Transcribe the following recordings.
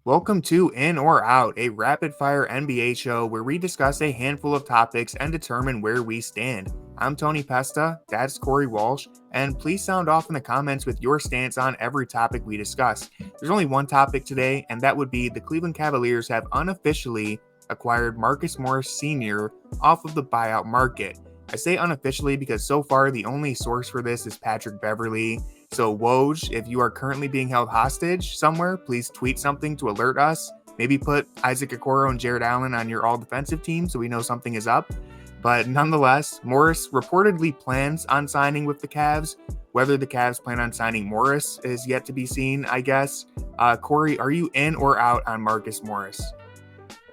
Welcome to In or Out, a rapid fire NBA show where we discuss a handful of topics and determine where we stand. I'm Tony Pesta, that's Corey Walsh, and please sound off in the comments with your stance on every topic we discuss. There's only one topic today, and that would be the Cleveland Cavaliers have unofficially acquired Marcus Morris Sr. off of the buyout market. I say unofficially because so far the only source for this is Patrick Beverley. So Woj, if you are currently being held hostage somewhere, please tweet something to alert us. Maybe put Isaac Okoro and Jarrett Allen on your all-defensive team so we know something is up. But nonetheless, Morris reportedly plans on signing with the Cavs. Whether the Cavs plan on signing Morris is yet to be seen, I guess. Corey, are you in or out on Marcus Morris?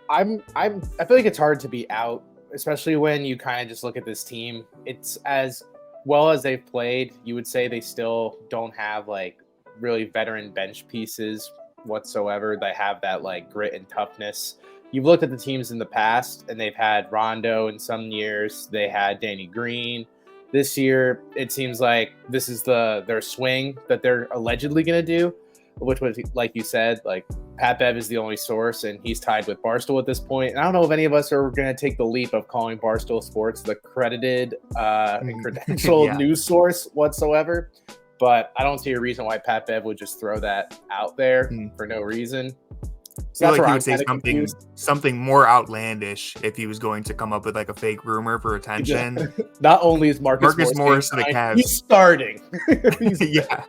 I feel like it's hard to be out, especially when you kind of just look at this team. It's as well as they've played, you would say they still don't have like really veteran bench pieces whatsoever that have that like grit and toughness. You've looked at the teams in the past and they've had Rondo in some years. They had Danny Green. This year, it seems like this is their swing that they're allegedly going to do, which was, like you said, like Pat Bev is the only source, and he's tied with Barstool at this point. And I don't know if any of us are going to take the leap of calling Barstool Sports the credited and credentialed news source whatsoever. But I don't see a reason why Pat Bev would just throw that out there for no reason. So I feel like he would say something more outlandish if he was going to come up with like a fake rumor for attention. Yeah. Not only is Marcus Morris to the Cavs, he's starting. Yeah,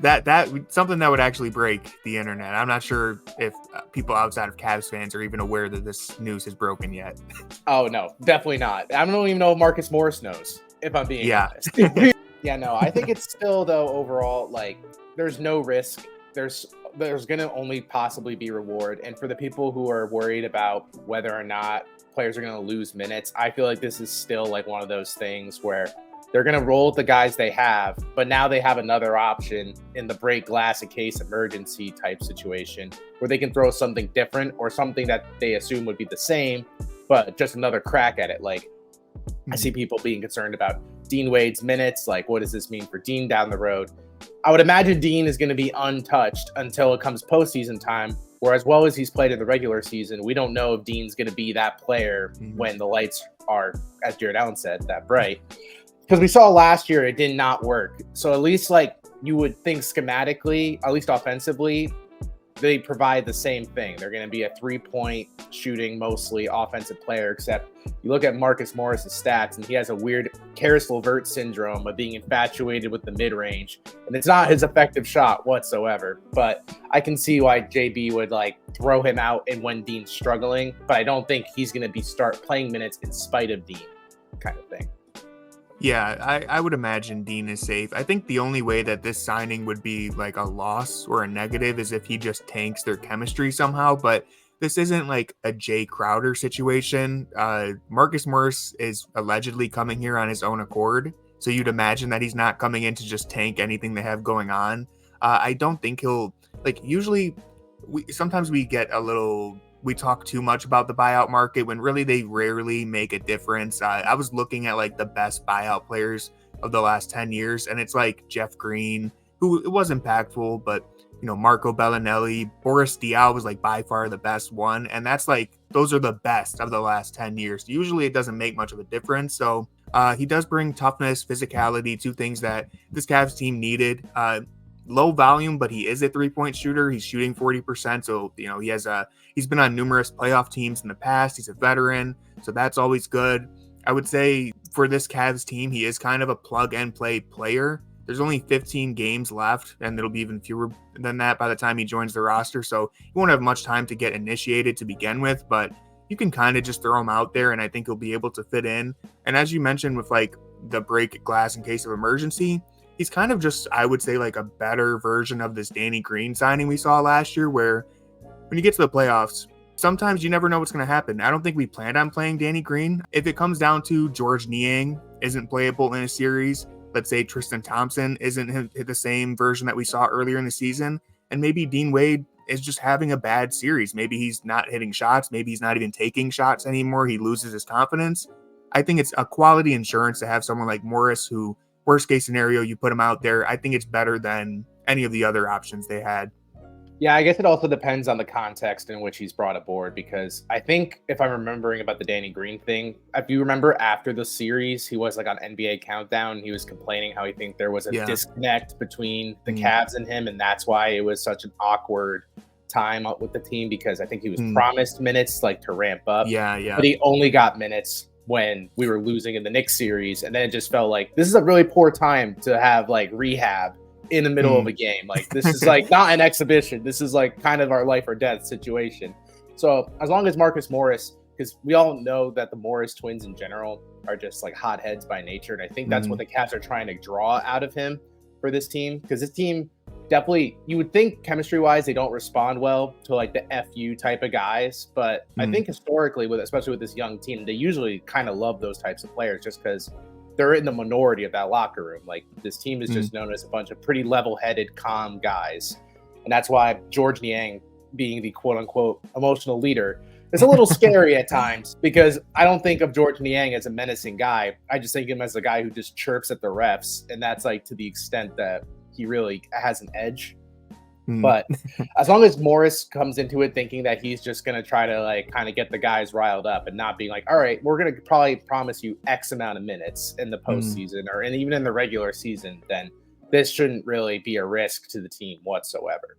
that something that would actually break the internet. I'm not sure if people outside of Cavs fans are even aware that this news has broken yet. Oh no, definitely not. I don't even know if Marcus Morris knows, if I'm being honest. Yeah, no, I think it's still though overall like there's no risk. There's going to only possibly be reward. And for the people who are worried about whether or not players are going to lose minutes, I feel like this is still like one of those things where they're going to roll with the guys they have, but now they have another option in the break glass in case emergency type situation where they can throw something different or something that they assume would be the same, but just another crack at it. Like I see people being concerned about Dean Wade's minutes. Like, what does this mean for Dean down the road? I would imagine Dean is going to be untouched until it comes postseason time, where as well as he's played in the regular season, we don't know if Dean's going to be that player when the lights are, as Jarrett Allen said, that bright. Because we saw last year it did not work. So at least like you would think schematically, at least offensively, they provide the same thing. They're going to be a 3-point shooting, mostly offensive player, except you look at Marcus Morris's stats and he has a weird Karis LeVert syndrome of being infatuated with the mid-range. And it's not his effective shot whatsoever, but I can see why JB would like throw him out and when Dean's struggling, but I don't think he's going to start playing minutes in spite of Dean kind of thing. Yeah, I would imagine Dean is safe. I think the only way that this signing would be like a loss or a negative is if he just tanks their chemistry somehow, but this isn't like a Jay Crowder situation. Marcus Morris is allegedly coming here on his own accord, so you'd imagine that he's not coming in to just tank anything they have going on. I don't think he'll, like, usually sometimes we get we talk too much about the buyout market when really they rarely make a difference. I was looking at like the best buyout players of the last 10 years, and it's like Jeff Green, who it was impactful, but you know, Marco Bellinelli, Boris Diaw was like by far the best one. And that's like, those are the best of the last 10 years. Usually it doesn't make much of a difference. So he does bring toughness, physicality, two things that this Cavs team needed. Low volume, but he is a 3-point shooter. He's shooting 40%. So, you know, he's been on numerous playoff teams in the past. He's a veteran. So that's always good. I would say for this Cavs team, he is kind of a plug and play player. There's only 15 games left, and it'll be even fewer than that by the time he joins the roster. So he won't have much time to get initiated to begin with, but you can kind of just throw him out there, and I think he'll be able to fit in. And as you mentioned with like the break glass in case of emergency, he's kind of just, I would say, like a better version of this Danny Green signing we saw last year, where when you get to the playoffs, sometimes you never know what's going to happen. I don't think we planned on playing Danny Green. If it comes down to George Niang isn't playable in a series, let's say Tristan Thompson isn't the same version that we saw earlier in the season, and maybe Dean Wade is just having a bad series. Maybe he's not hitting shots. Maybe he's not even taking shots anymore. He loses his confidence. I think it's a quality insurance to have someone like Morris who, worst case scenario, you put him out there. I think it's better than any of the other options they had. Yeah, I guess it also depends on the context in which he's brought aboard, because I think if I'm remembering about the Danny Green thing, if you remember after the series, he was like on NBA Countdown. He was complaining how he think there was a Yeah. disconnect between the Cavs and him, and that's why it was such an awkward time with the team, because I think he was promised minutes like to ramp up. Yeah. But he only got minutes when we were losing in the Knicks series, and then it just felt like this is a really poor time to have like rehab in the middle of a game. Like, this is like not an exhibition. This is like kind of our life or death situation. So as long as Marcus Morris, because we all know that the Morris twins in general are just like hotheads by nature, and I think that's what the Cavs are trying to draw out of him for this team, because this team definitely, you would think chemistry wise they don't respond well to like the FU type of guys, but I think historically, especially with this young team, they usually kind of love those types of players just because they're in the minority of that locker room. Like, this team is just known as a bunch of pretty level-headed, calm guys. And that's why George Niang, being the quote-unquote emotional leader, is a little scary at times, because I don't think of George Niang as a menacing guy. I just think of him as a guy who just chirps at the refs, and that's like to the extent that he really has an edge. But as long as Morris comes into it thinking that he's just going to try to like kind of get the guys riled up and not being like, all right, we're going to probably promise you X amount of minutes in the postseason or even in the regular season, then this shouldn't really be a risk to the team whatsoever.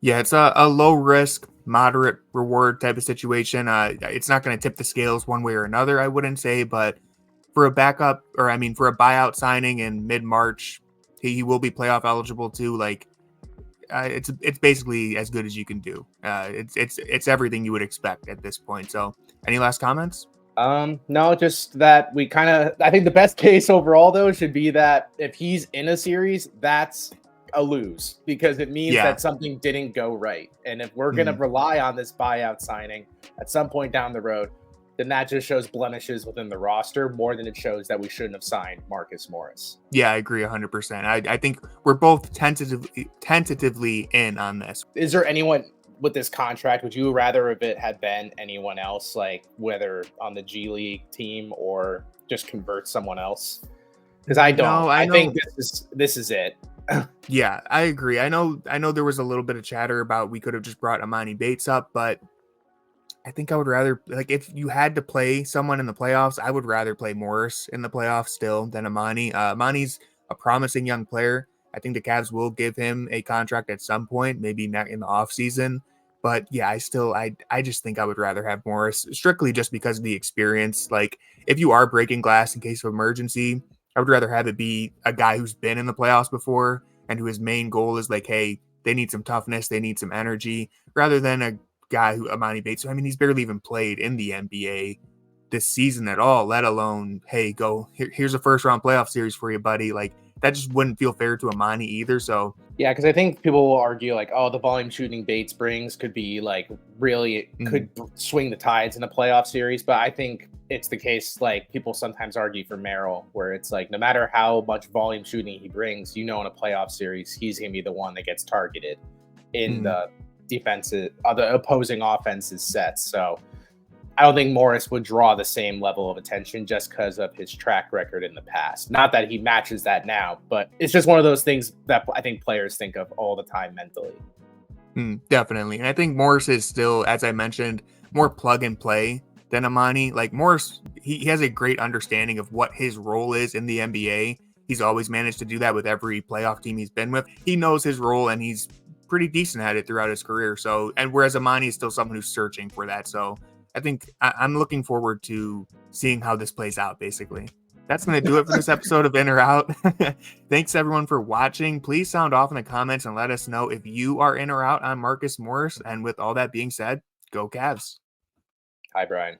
Yeah, it's a low risk, moderate reward type of situation. It's not going to tip the scales one way or another, I wouldn't say, but for a backup, or I mean, for a buyout signing in mid-March, he will be playoff eligible too. Like, it's basically as good as you can do. It's everything you would expect at this point. So, any last comments? No, just that I think the best case overall though should be that if he's in a series, that's a lose, because it means that something didn't go right. And if we're going to rely on this buyout signing at some point down the road, then that just shows blemishes within the roster more than it shows that we shouldn't have signed Marcus Morris. Yeah, I agree 100%. I think we're both tentatively in on this. Is there anyone with this contract, would you rather if it had been anyone else, like whether on the G League team or just convert someone else? Because I don't. No, I think this is it. Yeah, I agree. I know there was a little bit of chatter about we could have just brought Emoni Bates up, but I think I would rather, like, if you had to play someone in the playoffs, I would rather play Morris in the playoffs still than Emoni. Emoni's a promising young player. I think the Cavs will give him a contract at some point, maybe not in the offseason. But yeah, I just think I would rather have Morris, strictly just because of the experience. Like, if you are breaking glass in case of emergency, I would rather have it be a guy who's been in the playoffs before and who his main goal is like, hey, they need some toughness, they need some energy, rather than a guy who Emoni Bates. I mean, he's barely even played in the NBA this season at all, let alone, hey, go here's a first round playoff series for you, buddy. Like, that just wouldn't feel fair to Emoni either. So yeah, because I think people will argue like, oh, the volume shooting Bates brings could be like really could swing the tides in a playoff series. But I think it's the case, like people sometimes argue for Merrill, where it's like no matter how much volume shooting he brings, in a playoff series, he's gonna be the one that gets targeted in the defensive, the opposing offense's sets. So I don't think Morris would draw the same level of attention just because of his track record in the past. Not that he matches that now, but it's just one of those things that I think players think of all the time mentally. Definitely. And I think Morris is still, as I mentioned, more plug and play than Emoni. Like, Morris, he has a great understanding of what his role is in the NBA. He's always managed to do that with every playoff team he's been with. He knows his role and he's pretty decent at it throughout his career. So, and whereas Emoni is still someone who's searching for that. So I think I'm looking forward to seeing how this plays out, basically. That's going to do it for this episode of In or Out. Thanks, everyone, for watching. Please sound off in the comments and let us know if you are in or out on Marcus Morris. And with all that being said, go Cavs. Hi, Brian.